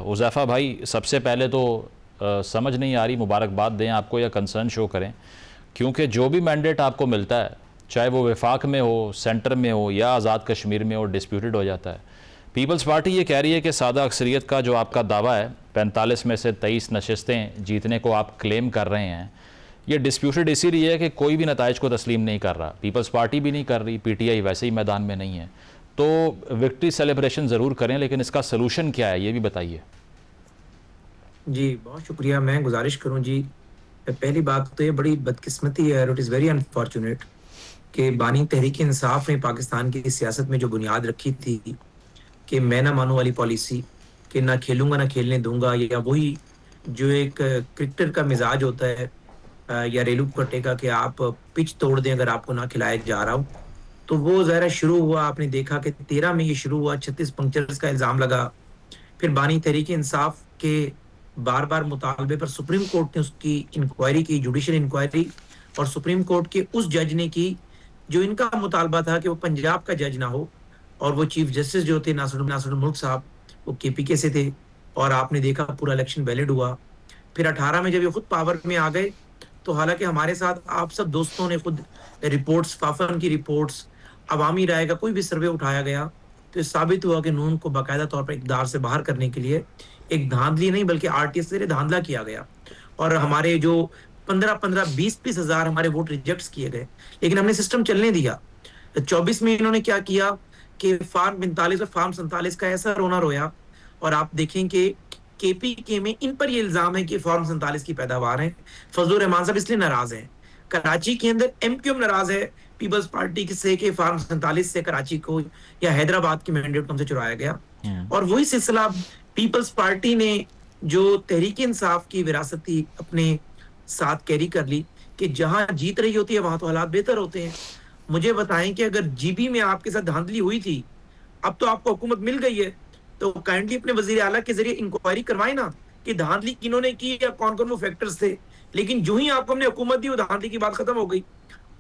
हुज़ैफ़ा भाई, सबसे पहले तो समझ नहीं आ रही, मुबारकबाद दें आपको या कंसर्न शो करें, क्योंकि जो भी मैंडेट आपको मिलता है, चाहे वो वफाक में हो, सेंटर में हो या आज़ाद कश्मीर में हो, डिस्प्यूटेड हो जाता है। पीपल्स पार्टी ये कह रही है कि सादा अक्सरियत का जो आपका दावा है, 45 में से 23 नशस्तें जीतने को आप क्लेम कर रहे हैं, ये डिस्प्यूटेड इसीलिए है कि कोई भी नताइज को तस्लीम नहीं कर रहा। पीपल्स पार्टी भी नहीं कर रही, पीटीआई वैसे ही मैदान में नहीं है। तो विक्ट्री सेलिब्रेशन ज़रूर करें, लेकिन इसका सलूशन क्या है ये भी बताइए। जी, बहुत शुक्रिया। मैं गुज़ारिश करूँ जी, पहली बात तो ये बड़ी बदकिस्मती है और इट इज़ वेरी अनफॉर्च्यूनेट कि बानी तहरीक-ए-इंसाफ ने पाकिस्तान की सियासत में जो बुनियाद रखी थी कि मैं ना मानूँ वाली पॉलिसी, कि ना खेलूँगा ना खेलने दूँगा, या वही जो एक क्रिकेटर का मिज़ाज होता है या रेलू कट्टे का कि आप पिच तोड़ दें अगर आपको ना खिलाया जा रहा हो। तो वो ज़रा शुरू हुआ, आपने देखा कि 13 में ये शुरू हुआ, 36 पंक्चर्स का इल्ज़ाम लगा। फिर बानी तहरीक-ए-इंसाफ के बार-बार मुतालबे पर सुप्रीम कोर्ट ने उसकी इंक्वायरी की, जुडिशियल इंक्वायरी, और सुप्रीम कोर्ट के उस जज ने की, जो इनका मुतालबा था कि वो पंजाब का जज ना हो, और वो चीफ जस्टिस जो थे नासिरुल मुल्क साहब, वो केपीके से थे, और आपने देखा पूरा इलेक्शन वैलिड हुआ। फिर 18 में जब ये खुद पावर में आ गए, तो हालाँकि हमारे साथ आप सब दोस्तों ने खुद रिपोर्ट्स, फाफन की रिपोर्ट्स, अवामी राय का कोई भी सर्वे उठाया गया, तो ये साबित हुआ कि नून को बाकायदा तौर पर इक़्तिदार से बाहर करने के लिए एक धांधली नहीं बल्कि आरटीएस से धांधला किया गया, और हमारे जो 15-15, 20-20 हज़ार हमारे वोट रिजेक्ट्स किए गए। लेकिन हमने सिस्टम चलने दिया। 24 में इन्होंने क्या किया कि फार्म 45 और फार्म 47 का ऐसा रोना रोया, और आप देखें कि केपीके में इन पर ये इल्ज़ाम है कि फार्म 47 की पैदावार है। फजलुर रहमान साहब इसलिए नाराज़ हैं। कराची के अंदर एमक्यूएम नाराज़ है पीपल्स पार्टी से कि फार्म 47 से कराची को या हैदराबाद की मैंडेट को हमसे चुराया गया। और वही सिलसिला पीपल्स पार्टी ने जो तहरीक इंसाफ की विरासत थी अपने साथ कैरी कर ली कि जहां जीत रही होती है वहां तो हालात बेहतर होते हैं। मुझे बताएं कि अगर जीबी में आपके साथ धांधली हुई थी, अब तो आपको हुकूमत मिल गई है, तो काइंडली अपने वजीर आला के जरिए इंक्वायरी करवाएं ना कि धांधली किन्होंने की या कौन कौन वो फैक्टर्स थे। लेकिन जो ही आपको हमने हुकूमत दी, वो धांधली की बात खत्म हो गई।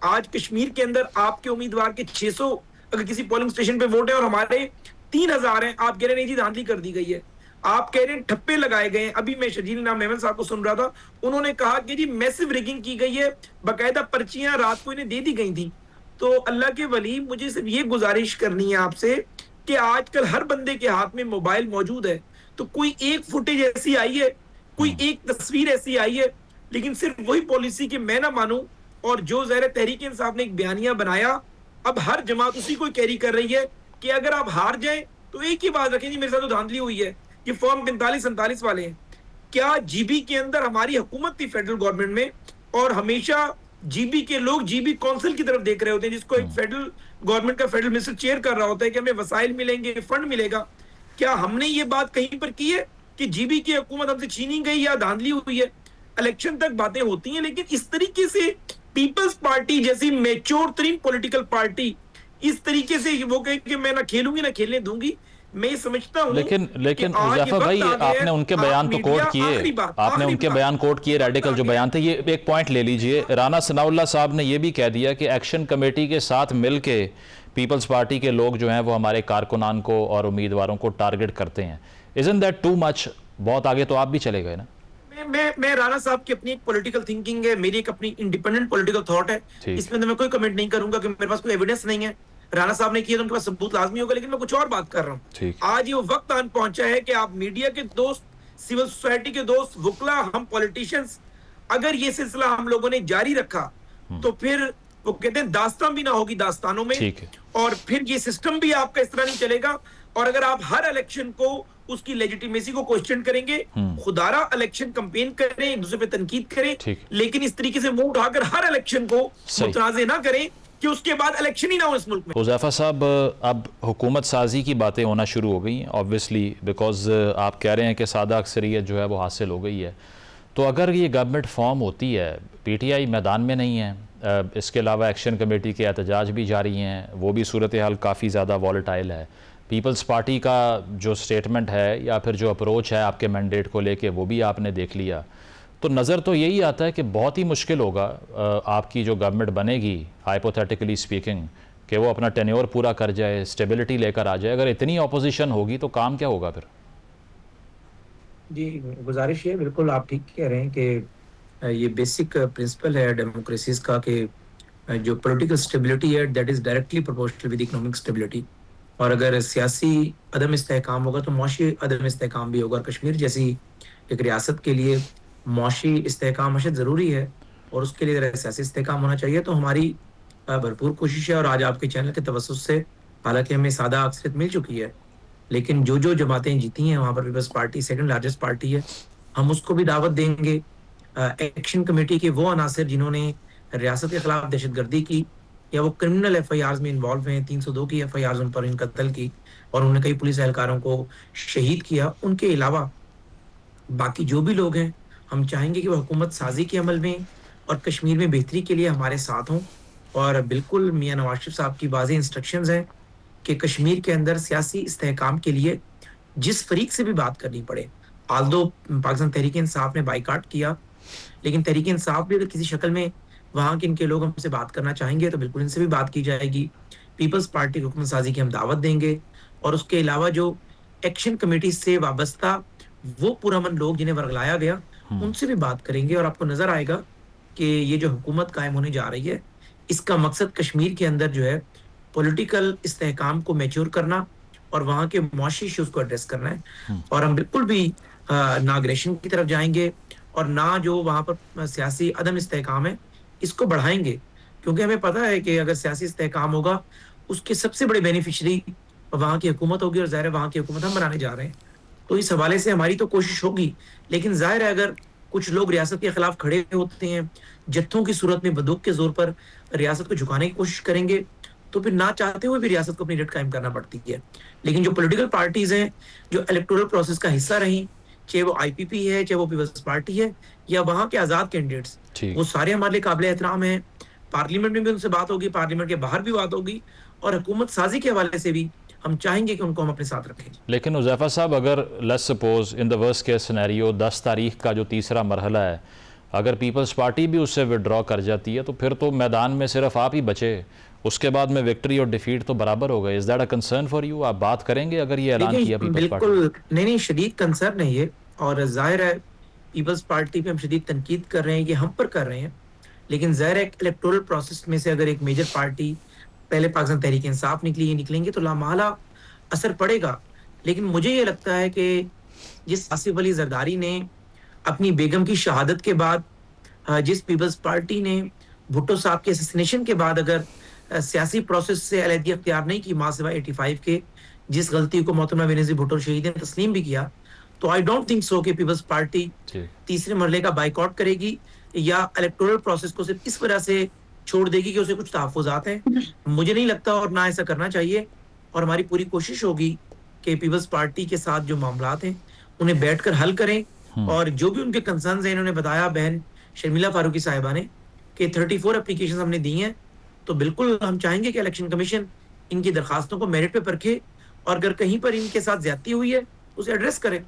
आज कश्मीर के अंदर आपके उम्मीदवार के 600 अगर किसी पोलिंग स्टेशन पे वोट है और हमारे 3000 हैं, आप कह रहे हैं जी धांधली कर दी गई है, आप कह रहे हैं ठप्पे लगाए गए हैं। अभी मैं शजील नाम मेमन साहब को सुन रहा था, उन्होंने कहा कि जी मैसिव रिगिंग की गई है, बाकायदा पर्चियां रात को इन्हें दे दी गई थी। तो अल्लाह के वली, मुझे सिर्फ ये गुजारिश करनी है आपसे कि आजकल हर बंदे के हाथ में मोबाइल मौजूद है, तो कोई एक फुटेज ऐसी आई है, कोई एक तस्वीर ऐसी आई है, लेकिन सिर्फ वही पॉलिसी कि मैं ना मानूं, और जो ज़ाहिर तहरीक इंसाफ ने एक बयानिया बनाया, अब हर जमात उसी को कैरी कर रही है कि अगर आप हार जाएं तो एक ही बात रखें, जी मेरे साथ तो धांधली हुई है, ये फॉर्म 45-47 वाले हैं। क्या जीबी के अंदर हमारी हुकूमत थी फेडरल गवर्नमेंट में, और हमेशा जीबी के लोग जीबी काउंसिल की तरफ देख रहे होते हैं, जिसको एक फेडरल गवर्नमेंट का फेडरल मिनिस्टर चेयर कर रहा होता है कि हमें वसाइल मिलेंगे, फंड मिलेगा। क्या हमने ये बात कहीं पर की है कि जीबी की हुकूमत हमसे छीनी गई या धांधली हुई है? इलेक्शन तक बातें होती हैं, लेकिन इस तरीके से पीपल्स पार्टी जैसी मेच्योर तरीन पॉलिटिकल पार्टी इस तरीके से वो कहे कि मैं ना खेलूंगी ना खेलने दूंगी, मैं समझता हूं लेकिन हुज़ैफ़ा भाई, आपने उनके बयान तो कोट किए, आपने उनके बयान कोट किए, रेडिकल जो बयान थे। ये एक पॉइंट ले लीजिए, राना सनाउल्लाह साहब ने ये भी कह दिया कि एक्शन कमेटी के साथ मिलके पीपल्स पार्टी के लोग जो हैं वो हमारे कारकुनान को और उम्मीदवारों को टारगेट करते हैं। Isn't that too much? बहुत आगे तो आप भी चले गए ना। मैं राणा साहब की अपनी एक पॉलिटिकल थिंकिंग है, मेरी एक अपनी इंडिपेंडेंट पॉलिटिकल थॉट है, इसमें तो मैं कोई कमेंट नहीं करूंगा कि मेरे पास कोई एविडेंस नहीं है। राणा साहब ने किया तो उनके पास सबूत लाजमी होगा, लेकिन मैं कुछ और बात कर रहा हूं। आज ये वक्त आन पहुंचा है कि आप मीडिया के दोस्त, सिविल सोसाइटी के दोस्त, वुकला, हम पॉलिटिशियंस, अगर ये सिलसिला हम लोगों ने जारी रखा तो फिर वो कहते हैं दास्तान भी ना होगी दास्तानों में, और फिर ये सिस्टम भी आपका इस तरह नहीं चलेगा। और अगर आप हर इलेक्शन को उसकी लेजिटिमेसी को क्वेश्चन करेंगे, खुदारा इलेक्शन कैंपेन करें, एक दूसरे पे तनकीद करें, लेकिन इस तरीके से मुंह उठाकर हर इलेक्शन को मुतनाज़े ना करें कि उसके बाद इलेक्शन ही ना हो इस मुल्क में। हुज़ैफ़ा साहब, अब हुकूमत साजी की बातें होना शुरू हो गई हैं, ऑब्वियसली, बिकॉज आप कह रहे हैं कि सादा अक्सरियत जो है वो हासिल हो गई है। तो अगर ये गवर्नमेंट फॉर्म होती है, पीटीआई मैदान में नहीं है, इसके अलावा एक्शन कमेटी के एहतजाज भी जारी हैं, वो भी सूरत हाल काफ़ी ज़्यादा वॉलेटाइल है, पीपल्स पार्टी का जो स्टेटमेंट है या फिर जो अप्रोच है आपके मैंडेट को लेके वो भी आपने देख लिया, तो नज़र तो यही आता है कि बहुत ही मुश्किल होगा आपकी जो गवर्नमेंट बनेगी, हाइपोथेटिकली स्पीकिंग, कि वो अपना टेन्योर पूरा कर जाए, स्टेबिलिटी लेकर आ जाए। अगर इतनी ऑपोजिशन होगी तो काम क्या होगा फिर? जी, गुज़ारिश है, बिल्कुल आप ठीक कह रहे हैं कि ये बेसिक प्रिंसिपल है डेमोक्रेसीज़ का कि जो पॉलिटिकल स्टेबिलिटी है that is directly proportional with economic stability. और अगर सियासी अदम इस्तेहकाम होगा तो मुआशी अदम इस्तेहकाम भी होगा। और कश्मीर जैसी एक रियासत के लिए मुआशी इस्तेहकाम अशद ज़रूरी है और उसके लिए अगर सियासी इस्तेहकाम होना चाहिए तो हमारी भरपूर कोशिश है। और आज आपके चैनल के तवज्जुह से हालाँकि हमें सादा अक्सरियत मिल चुकी है, लेकिन जो-जो जमातें जीती हैं वहाँ पर Peoples Party second largest party है, हम उसको भी दावत देंगे। एक्शन कमेटी के वो अनासिर जिन्होंने रियासत के खिलाफ दहशतगर्दी की या वो क्रिमिनल एफआईआर्स में इन्वॉल्व हैं, 302 की एफआईआर्स उन पर इन कत्ल की और उन्होंने कई पुलिस एहलकारों को शहीद किया। उनके अलावा बाकी जो भी लोग हैं, हम चाहेंगे कि वो हुकूमत साज़ी के अमल में और कश्मीर में बेहतरी के लिए हमारे साथ हों। और बिल्कुल मियाँ नवाज़ शरीफ साहब की वाज़ेह इंस्ट्रक्शंस हैं कि कश्मीर के अंदर सियासी इस्तेहकाम के लिए जिस फरीक से भी बात करनी पड़े, आल्दो पाकिस्तान तहरीक-ए-इंसाफ ने बायकॉट किया, लेकिन तहरीक-ए-इंसाफ भी अगर किसी शक्ल में वहाँ के इनके लोग हमसे बात करना चाहेंगे, तो बिल्कुल इनसे भी बात की जाएगी। पीपल्स पार्टी की हुकूमत साज़ी की हम दावत देंगे और उसके अलावा जो एक्शन कमेटी से वाबस्ता वो पुरअमन लोग जिन्हें वर्गलाया गया, हम्म। उनसे भी बात करेंगे और आपको नज़र आएगा कि ये जो हुकूमत कायम होने जा रही है, इसका मकसद कश्मीर के अंदर जो है पॉलिटिकल इस्तेहकाम को मैच्योर करना और वहाँ के मुआशी इश्यूज़ को एड्रेस करना है। हम्म। और हम बिल्कुल भी ना अग्रेशन की तरफ जाएँगे और ना जो वहाँ पर सियासी अदम इस्तेहकाम है, इसको बढ़ाएँगे। क्योंकि हमें पता है कि अगर सियासी इस्तेहकाम होगा, उसके सबसे बड़े बेनिफिशियरी वहाँ की हुकूमत होगी और ज़ाहिर है वहाँ की हुकूमत हम बनाने जा रहे हैं। तो इस हवाले से हमारी तो कोशिश होगी, लेकिन ज़ाहिर है अगर कुछ लोग रियासत के खिलाफ खड़े होते हैं, जत्थों की सूरत में बंदूक के ज़ोर पर रियासत को झुकाने की कोशिश करेंगे, तो फिर ना चाहते हुए भी रियासत को अपनी रट कायम करना पड़ती है। लेकिन जो पॉलिटिकल पार्टीज़ हैं, जो इलेक्टोरल प्रोसेस का हिस्सा रहीं, चाहे वो आईपीपी है, चाहे वो पीपल्स पार्टी है या वहाँ के आज़ाद कैंडिडेट्स, ठीक। वो सारे हमारे लिए काबिल एहतराम हैं। पार्लियामेंट में भी उनसे बात होगी, पार्लियामेंट के बाहर भी बात होगी और हुकूमत साज़ी के हवाले से भी हम चाहेंगे कि उनको हम अपने साथ रखें। लेकिन हुज़ैफ़ा साहब, अगर let's suppose in the worst case scenario 10 तारीख का जो तीसरा मरहला है, अगर पीपल्स पार्टी भी उससे विड्रॉ कर जाती है तो फिर तो मैदान में सिर्फ आप ही बचे, उसके बाद में विक्ट्री और डिफीट तो बराबर हो गए। Is that a concern for you? आप बात करेंगे अगर ये ऐलान देखिए, किया पीपल्स पार्टी ने? बिल्कुल नहीं, शदीद कंसर्न है ये और ज़ाहिर है पीपल्स पार्टी पे हम शदीद तनकीद कर रहे हैं, ये हम पर कर रहे हैं। लेकिन ज़ाहिर है एक इलेक्टोरल प्रोसेस में से अगर एक मेजर पार्टी पहले पाकिस्तान तहरीक-ए-इंसाफ निकली, ये निकलेंगे तो लामहला असर पड़ेगा। लेकिन मुझे ये लगता है कि जिस आसिफ अली ज़रदारी ने अपनी बेगम की शहादत के बाद जिस पीपल्स पार्टी ने भुट्टो साहब के असैसिनेशन के बाद अगर सियासी प्रोसेस से अलहदगी अख्तियार नहीं की माँ सिवाय 85 के, जिस गलती को मोहतरमा बेनज़ीर भुट्टो शहीद ने तस्लीम भी किया, तो आई डोंट थिंक सो कि पीपल्स पार्टी जी। तीसरे मरहले का बायकॉट करेगी या इलेक्टोरल प्रोसेस को सिर्फ इस वजह से छोड़ देगी कि उसे कुछ तहफ़्फ़ुज़ात हैं। मुझे नहीं लगता और ना ऐसा करना चाहिए और हमारी पूरी कोशिश होगी कि पीपल्स पार्टी के साथ जो मामलात हैं, उन्हें बैठकर हल करें हम्म। और जो भी उनके कंसर्न्स हैं, इन्होंने बताया बहन शर्मिला फारूकी साहिबा ने कि 34 एप्लीकेशंस हमने दी हैं, तो बिल्कुल हम चाहेंगे कि इलेक्शन कमीशन इनकी दरखास्तों को मेरिट पे परखे और अगर कहीं पर इनके साथ ज़्यादती हुई है, उसे एड्रेस करे।